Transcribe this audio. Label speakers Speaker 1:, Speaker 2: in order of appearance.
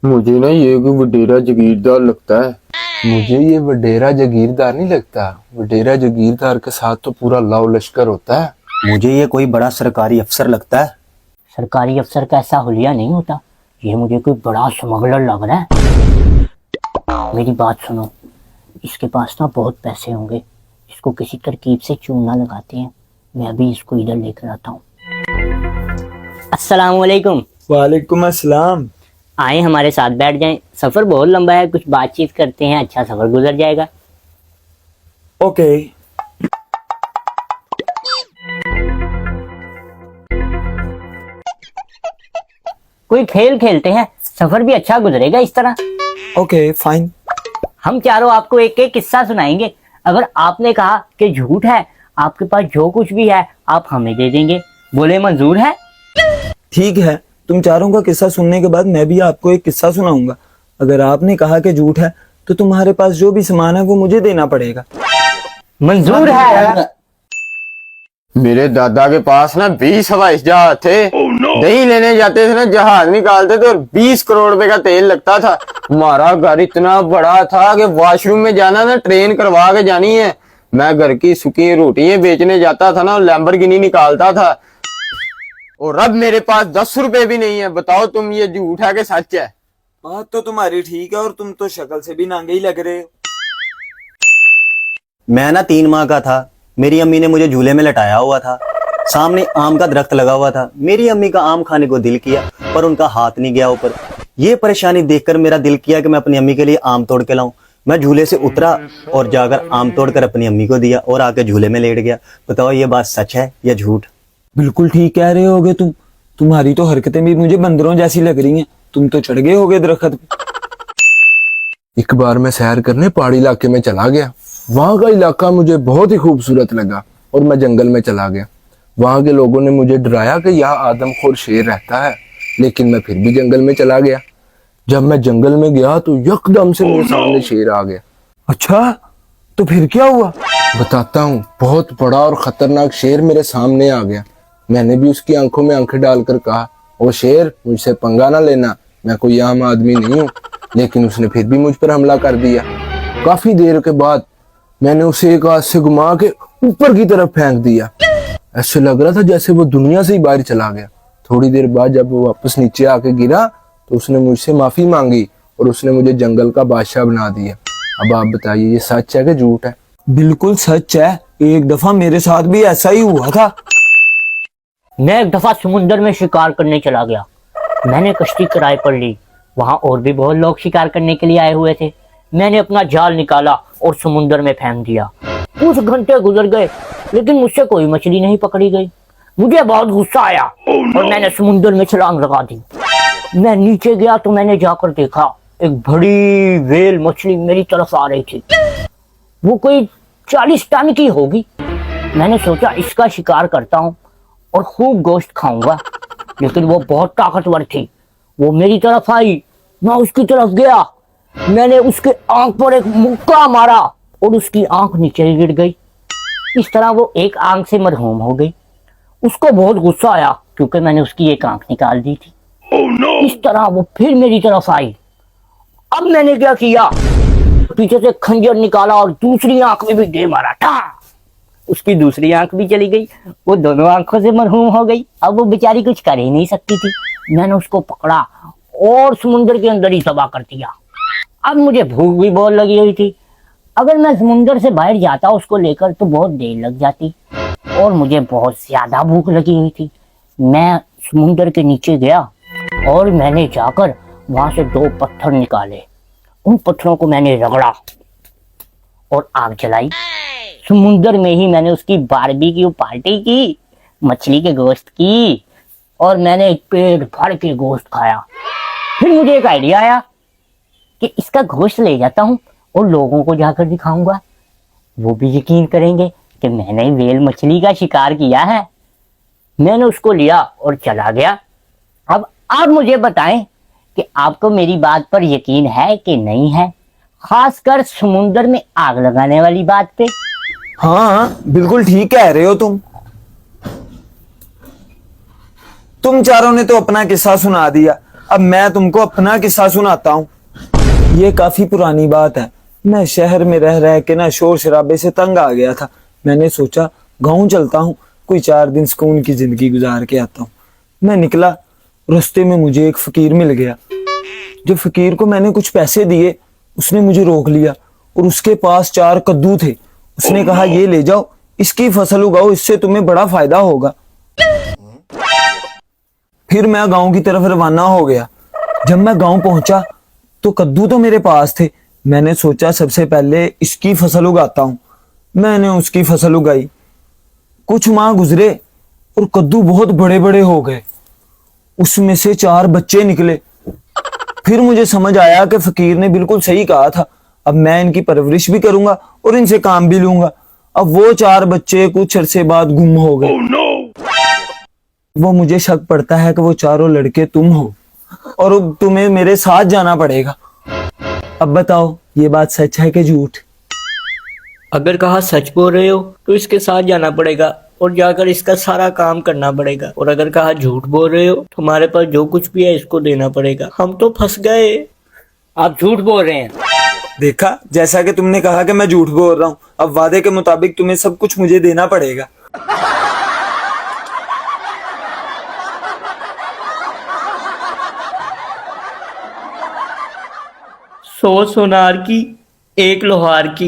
Speaker 1: मुझे ना ये कोई वडेरा जागीरदार लगता है। मुझे ये वडेरा जागीरदार नहीं लगता। वडेरा जागीरदार के साथ तो पूरा लाव लश्कर होता है।
Speaker 2: मुझे ये कोई बड़ा सरकारी अफसर लगता है।
Speaker 3: सरकारी अफसर का ऐसा हुलिया नहीं होता। ये मुझे कोई बड़ा स्मगलर लग रहा है। मेरी बात सुनो, इसके पास ना बहुत पैसे होंगे। इसको किसी तरकीब से चूना लगाते हैं। मैं अभी इसको इधर लेकर आता हूँ। अस्सलाम वालेकुम।
Speaker 4: वालेकुम अस्सलाम।
Speaker 3: आए हमारे साथ बैठ जाएं। सफर बहुत लंबा है, कुछ बातचीत करते हैं, अच्छा सफर गुजर जाएगा।
Speaker 4: ओके।
Speaker 3: कोई खेल खेलते हैं, सफर भी अच्छा गुजरेगा इस तरह।
Speaker 4: Okay fine.
Speaker 3: हम चारों आपको एक एक किस्सा सुनाएंगे। अगर आपने कहा कि झूठ है, आपके पास जो कुछ भी है आप हमें दे देंगे। बोले मंजूर है?
Speaker 4: ठीक है, तुम चारों का किस्सा सुनने के बाद मैं भी आपको एक किस्सा सुनाऊंगा। अगर आपने कहा कि झूठ है तो तुम्हारे पास जो भी सामान है वो मुझे देना पड़ेगा।
Speaker 3: मंजूर है।
Speaker 1: मेरे दादा के पास ना 20 हवाई जहाज थे। दही लेने जाते थे ना, जहाज निकालते थे और 20 करोड़ रुपए का तेल लगता था। हमारा घर इतना बड़ा था कि वॉशरूम में जाना ना ट्रेन करवा के जानी है। मैं घर की सूखी रोटियां बेचने जाता था ना, लैम्बोर्गिनी निकालता था। और अब मेरे पास 10 रुपए भी नहीं है। बताओ तुम, ये झूठ है कि सच है?
Speaker 4: बात तो तुम्हारी ठीक है और तुम तो शक्ल से भी नांगे ही लग रहे हो।
Speaker 2: मैं ना 3 माह का था। मेरी अम्मी ने मुझे झूले में लटाया हुआ था। सामने आम का दरख्त लगा हुआ था। मेरी अम्मी का आम खाने को दिल किया पर उनका हाथ नहीं गया ऊपर। ये परेशानी देखकर मेरा दिल किया कि मैं अपनी अम्मी के लिए आम तोड़ के लाऊं। मैं झूले से उतरा और जाकर आम तोड़कर अपनी अम्मी को दिया और आके झूले में लेट गया। बताओ ये बात सच है या झूठ?
Speaker 4: बिल्कुल ठीक कह रहे होगे तुम। तुम्हारी तो हरकतें भी मुझे बंदरों जैसी लग रही हैं। तुम तो चढ़ गए होगे दरख्त पे।
Speaker 1: एक बार मैं सैर करने पहाड़ी इलाके में चला गया। वहां का इलाका मुझे बहुत ही खूबसूरत लगा और मैं जंगल में चला गया। वहां के लोगों ने मुझे डराया कि यहाँ आदमखोर शेर रहता है, लेकिन मैं फिर भी जंगल में चला गया। जब मैं जंगल में गया तो यकदम से मेरे सामने शेर आ गया।
Speaker 4: अच्छा, तो फिर क्या हुआ?
Speaker 1: बताता हूँ। बहुत बड़ा और खतरनाक शेर मेरे सामने आ गया। मैंने भी उसकी आंखों में आंखें डालकर कहा, ओ शेर, मुझसे पंगा ना लेना, मैं कोई आम आदमी नहीं हूँ। लेकिन उसने फिर भी मुझ पर हमला कर दिया। काफी देर के बाद मैंने उसे एक हाथ से घुमा के ऊपर की तरफ फेंक दिया। ऐसे लग रहा था जैसे वो दुनिया से ही बाहर चला गया। थोड़ी देर बाद जब वो वापस नीचे आके गिरा तो उसने मुझसे माफी मांगी और उसने मुझे जंगल का बादशाह बना दिया। अब आप बताइए, ये सच है कि झूठ है?
Speaker 4: बिल्कुल सच है। एक दफा मेरे साथ भी ऐसा ही हुआ था।
Speaker 3: मैं एक दफा समुंदर में शिकार करने चला गया। मैंने कश्ती किराए पर ली। वहां और भी बहुत लोग शिकार करने के लिए आए हुए थे। मैंने अपना जाल निकाला और समुंदर में फेंक दिया। कुछ घंटे गुजर गए लेकिन मुझसे कोई मछली नहीं पकड़ी गई। मुझे बहुत गुस्सा आया और मैंने समुंदर में छलांग लगा दी। मैं नीचे गया तो मैंने जाकर देखा एक बड़ी व्हेल मछली मेरी तरफ आ रही थी। वो कोई 40 टन की होगी। मैंने सोचा इसका शिकार करता हूँ और खूब गोश्त खाऊंगा, लेकिन वो बहुत ताकतवर थी। वो मेरी तरफ आई, मैं उसकी तरफ गया। मैंने उसके आंख पर एक मुक्का मारा और उसकी आंख नीचे गिर गई। इस तरह वो एक आंख से मरहूम हो गई। उसको बहुत गुस्सा आया क्योंकि मैंने उसकी एक आंख निकाल दी थी। इस तरह वो फिर मेरी तरफ आई। अब मैंने क्या किया, पीछे से खंजर निकाला और दूसरी आंख में भी दे मारा था। उसकी दूसरी आंख भी चली गई। वो दोनों आंखों से मरहूम हो गई। अब वो बेचारी कुछ कर ही नहीं सकती थी। मैंने उसको पकड़ा और समुद्र के अंदर ही तबाह कर दिया। अब मुझे भूख भी बहुत लगी हुई थी। अगर मैं समुद्र से बाहर जाता उसको लेकर तो बहुत देर लग जाती और मुझे बहुत ज्यादा भूख लगी हुई थी। मैं समुद्र के नीचे गया और मैंने जाकर वहां से 2 पत्थर निकाले। उन पत्थरों को मैंने रगड़ा और आग जलाई। समुद्र में ही मैंने उसकी बारबेक्यू पार्टी की, मछली के गोश्त की और मैंने पेट भर के गोश्त खाया। फिर मुझे एक आइडिया आया कि इसका गोश्त ले जाता हूँ और लोगों को जाकर दिखाऊंगा। वो भी यकीन करेंगे कि मैंने व्हेल मछली का शिकार किया है। मैंने उसको लिया और चला गया। अब आप मुझे बताएं कि आपको मेरी बात पर यकीन है कि नहीं है, खासकर समुद्र में आग लगाने वाली बात पे।
Speaker 4: हाँ, बिल्कुल ठीक कह रहे हो तुम चारों ने तो अपना किस्सा सुना दिया। अब मैं तुमको अपना किस्सा सुनाता हूँ। ये काफी पुरानी बात है। मैं शहर में रह रह के ना शोर शराबे से तंग आ गया था। मैंने सोचा गाँव चलता हूँ, कोई 4 दिन सुकून की जिंदगी गुजार के आता हूँ। मैं निकला, रास्ते में मुझे एक फकीर मिल गया। जब फकीर को मैंने कुछ पैसे दिए, उसने मुझे रोक लिया और उसके पास 4 कद्दू थे। उसने कहा ये ले जाओ, इसकी फसल उगाओ, इससे तुम्हें बड़ा फायदा होगा। फिर मैं गांव की तरफ रवाना हो गया। जब मैं गांव पहुंचा तो कद्दू तो मेरे पास थे। मैंने सोचा सबसे पहले इसकी फसल उगाता हूं। मैंने उसकी फसल उगाई। कुछ माह गुजरे और कद्दू बहुत बड़े बड़े हो गए। उसमें से 4 बच्चे निकले। फिर मुझे समझ आया कि फकीर ने बिल्कुल सही कहा था। अब मैं इनकी परवरिश भी करूंगा और इनसे काम भी लूंगा। अब वो 4 बच्चे कुछ अरसे बाद गुम हो गए। वो मुझे शक पड़ता है कि वो चारों लड़के तुम हो और अब तुम्हें मेरे साथ जाना पड़ेगा। अब बताओ ये बात सच है कि झूठ?
Speaker 3: अगर कहा सच बोल रहे हो तो इसके साथ जाना पड़ेगा और जाकर इसका सारा काम करना पड़ेगा, और अगर कहा झूठ बोल रहे हो तो हमारे पास जो कुछ भी है इसको देना पड़ेगा। हम तो फंस गए। आप झूठ बोल रहे हैं।
Speaker 4: देखा, जैसा कि तुमने कहा कि मैं झूठ बोल रहा हूँ। अब वादे के मुताबिक तुम्हें सब कुछ मुझे देना पड़ेगा।
Speaker 3: सौ सोनार की, 1 लोहार की।